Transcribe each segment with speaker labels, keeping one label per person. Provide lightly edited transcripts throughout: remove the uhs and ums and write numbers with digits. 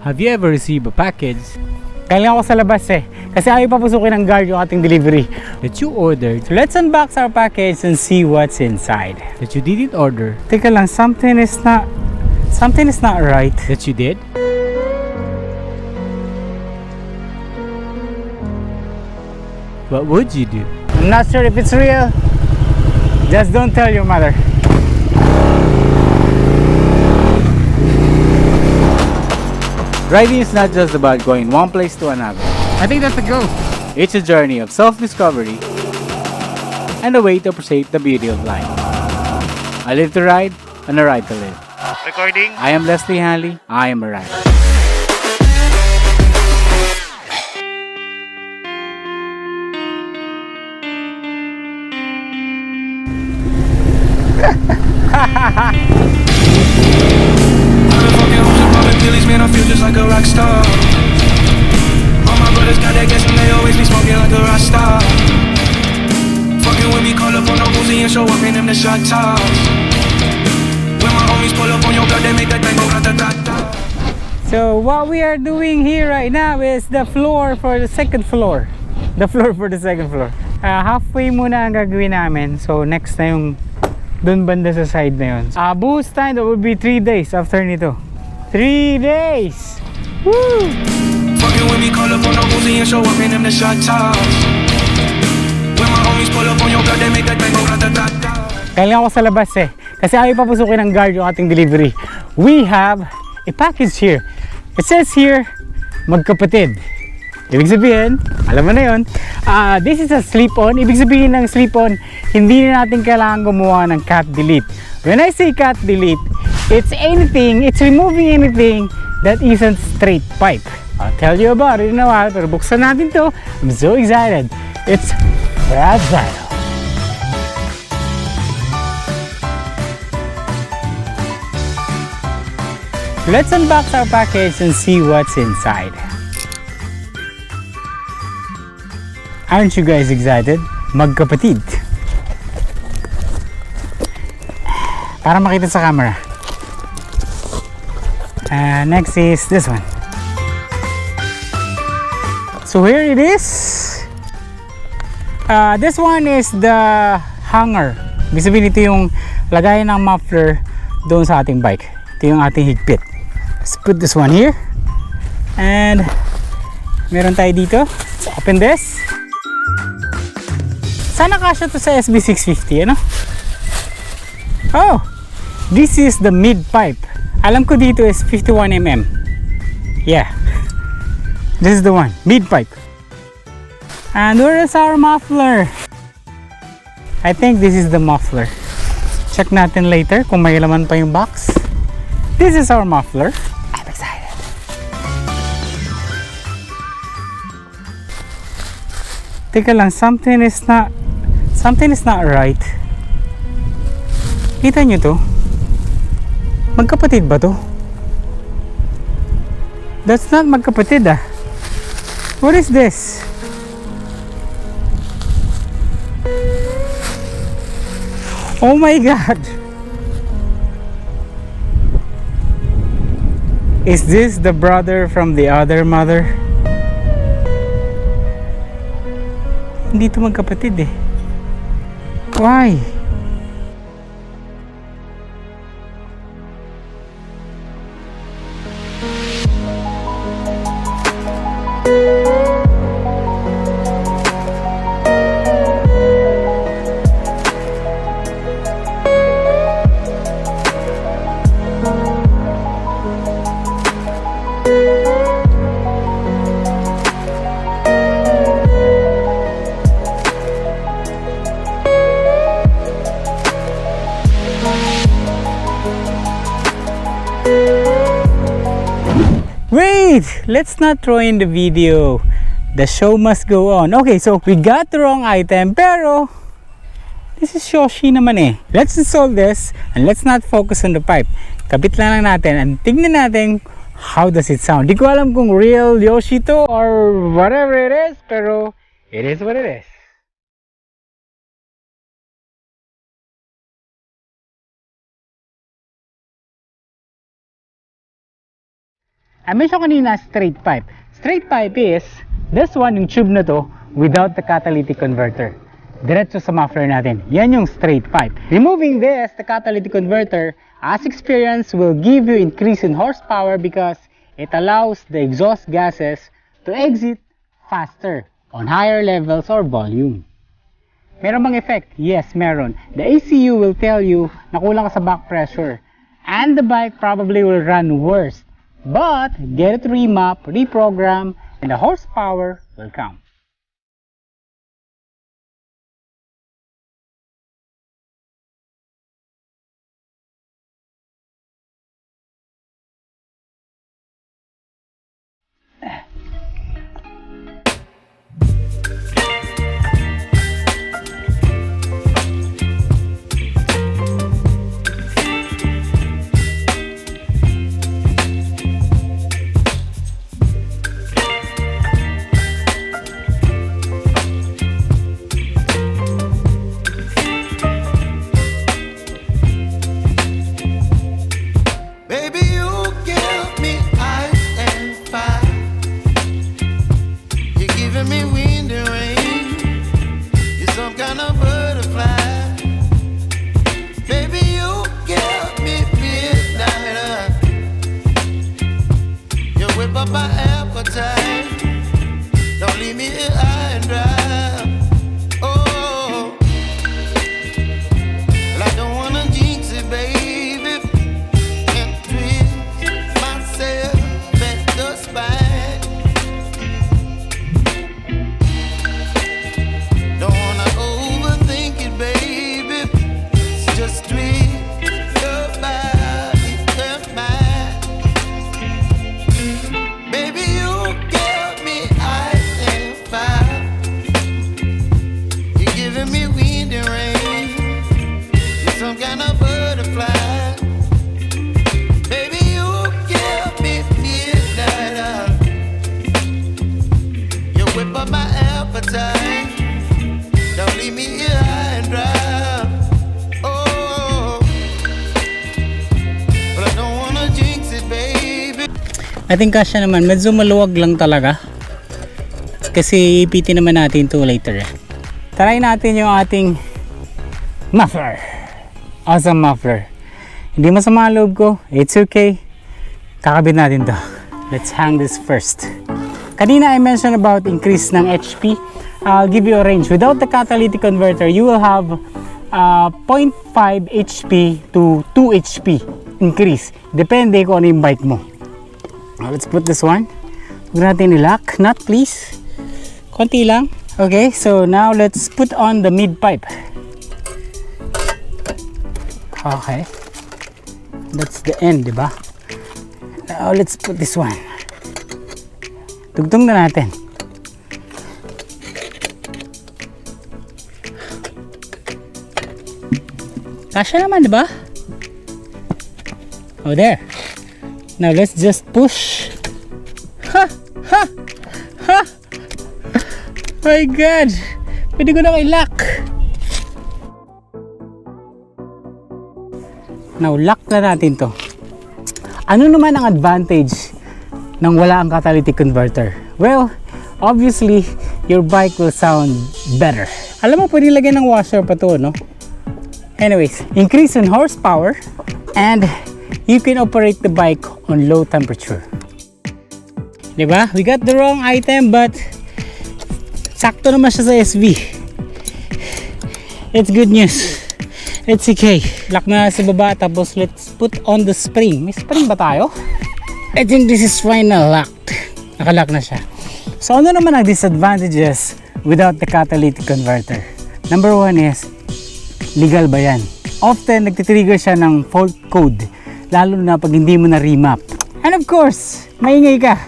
Speaker 1: Have you ever received a package? Kailangan ko sa labas kasi ayaw papasukin ng guard yung ating delivery that you ordered. So let's unbox our package and see what's inside. That you didn't order. Teka lang, something is not right. That you did? What would you do? I'm not sure if it's real. Just don't tell your mother. Riding is not just about going one place to another. I think that's a go. It's a journey of self-discovery and a way to appreciate the beauty of life. I live to ride and a ride to live.
Speaker 2: Recording.
Speaker 1: I am Leslie Hanley. I am a rider.
Speaker 3: Man, I feel just like a rock star. All my brothers got that gas and they always be smoking like a rock star. Fucking with me, call up on the Uzi and show up in them the shot tops. When my homies pull up on your block, they make that thing go rat-a-tat-tat.
Speaker 1: So what we are doing here right now is the floor for the second floor. The floor for the second floor. Halfway muna ang gagawin namin. So next na yung dun banda sa side na yun. Boost time, that would be 3 days after nito. 3 days! Woo!
Speaker 3: Fucking with me, call up on the Uzi and show up in them the shot tops. When my homies pull up on your block, they make that thing go rat-a-tat-tat.
Speaker 1: Kailangan ko sa labas kasi ayaw papasukin ng guard yung ating delivery. We have a package here. It says here, magkapatid. Ibig sabihin, alam mo na yun, this is a slip-on. Ibig sabihin ng slip-on, hindi na natin kailangan gumawa ng cat delete. When I say cat delete, it's removing anything that isn't straight pipe. I'll tell you about it in a while, pero buksan natin to. I'm so excited. It's fragile. Let's unbox our package and see what's inside. Aren't you guys excited? Magkapatid. Para makita sa camera. Next is this one. So here it is. This one is the hanger. Ibig sabihin ito yung lagayan ng muffler doon sa ating bike. Ito yung ating higpit. Let's put this one here. And meron tayo dito. Let's open this. Sana kasya to sa SB650, ano? Oh! This is the mid pipe. Alam ko dito is 51mm. Yeah. This is the one. Mid pipe. And where is our muffler? I think this is the muffler. Check natin later kung may laman pa yung box. This is our muffler. I'm excited. Teka lang, something is not right. Kita nyo to? Magkapatid ba to? That's not magkapatid ah. What is this? Oh my God! Is this the brother from the other mother? Hindi to magkapatid eh. Why? Wait! Let's not throw in the video. The show must go on. Okay, so we got the wrong item, pero this is Yoshi naman eh. Let's install this and let's not focus on the pipe. Kabit lang natin and tignan natin how does it sound. Di ko alam kung real Yoshi to or whatever it is, pero it is what it is. I mentioned kanina straight pipe. Straight pipe is this one, yung tube na to, without the catalytic converter. Diretso sa muffler natin. Yan yung straight pipe. Removing this, the catalytic converter, as experience, will give you increase in horsepower because it allows the exhaust gases to exit faster on higher levels or volume. Meron bang effect? Yes, meron. The ACU will tell you na kulang ka sa back pressure and the bike probably will run worse. But get it remap, reprogram, and the horsepower will come.
Speaker 3: Baby, you give me ice and fire. You're giving me wind and rain. You're some kind of butterfly. Baby, you give me midnight. You whip up my appetite. Don't leave me here high and dry. Oh, well, I don't wanna jinx it, baby.
Speaker 1: I think kasya naman, medyo maluwag lang talaga. Kasi ipitin naman natin to later. Try natin yung ating muffler. Awesome muffler. Hindi masama ang loob ko. It's okay. Kakabit natin to. Let's hang this first. Kanina I mentioned about increase ng HP. I'll give you a range. Without the catalytic converter, you will have 0.5 HP to 2 HP increase. Depende kung ano yung bike mo. Now, let's put this one. Huwag natin i-lock. Not please. Konti lang. Okay, so now let's put on the mid pipe. Okay. That's the end, diba? Now let's put this one. Tugtong na natin. Kasya naman, diba? Oh, there. Now let's just push. Ha! Ha! Ha! My God! Pwede ko na i-lock. Now lock na natin to. Ano naman ang advantage ng wala ang catalytic converter? Well, obviously, your bike will sound better. Alam mo, pwede lagyan ng washer pa to, no? Anyways, increase in horsepower and you can operate the bike on low temperature. Diba? We got the wrong item but sakto naman siya sa SV. It's good news. It's okay. Lock na sa baba tapos let's put on the spring. May spring ba tayo? I think this is final locked. Nakalock na siya. So ano naman ang disadvantages without the catalytic converter? Number one is legal ba yan? Often nagtitrigger siya ng fault code. Lalo na pag hindi mo na remap. And of course, maingay ka.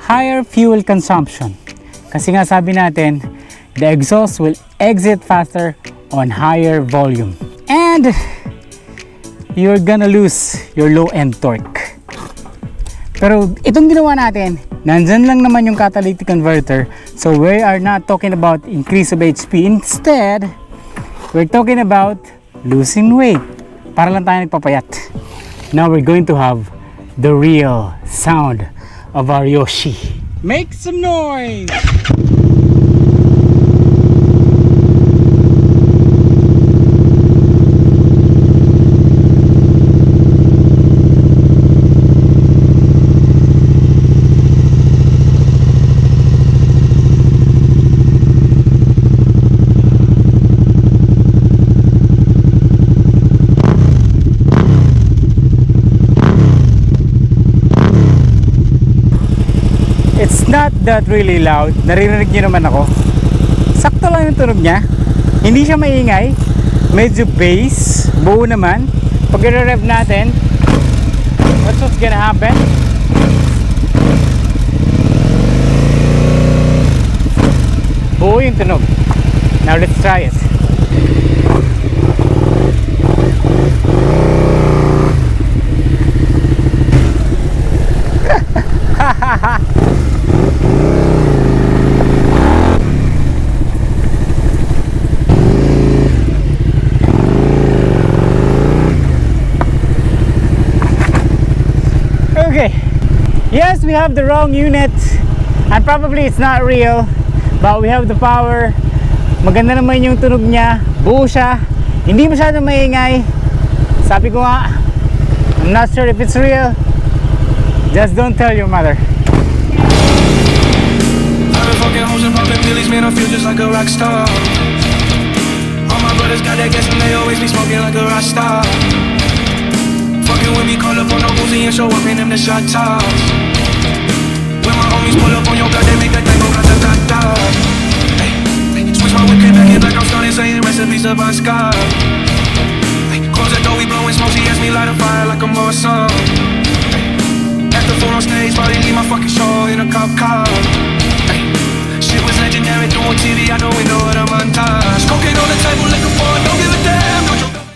Speaker 1: Higher fuel consumption. Kasi nga sabi natin, the exhaust will exit faster on higher volume. And you're gonna lose your low-end torque. Pero itong ginawa natin, nandyan lang naman yung catalytic converter. So we are not talking about increase of HP. Instead, we're talking about losing weight. Para lang tayo nagpapayat. Now we're going to have the real sound of our Yoshi. Make some noise! It's not that really loud. Naririnig niyo naman ako. Sakto lang yung tunog niya. Hindi siya maingay. Medyo bass. Buo naman. Pag i-rev natin, that's what's gonna happen. Buo yung tunog. Now let's try it. Okay, yes, we have the wrong unit and probably it's not real, but we have the power. Maganda naman yung tunog niya, buo siya, hindi masyadong maingay. Sabi ko nga, I'm not sure if it's real. Just don't tell your mother.
Speaker 3: I've been fucking hoes and popping pillies, man, I feel just like a rock star. All my brothers got that gas and they always be smoking like a rock star. Fucking with me, call up on the Uzi and show up in them the shot tops. When my homies pull up on your block, they make that thing go grata-ta-ta. Hey, switch my whip, came back in black, I'm starting saying recipes of Bon Scott. Hey, close the door, we blowing smoke, she asked me light a fire like I'm on some. After 4 on stage, probably leave my fucking show in a cop car. Hey, shit was legendary, doing TV, I know it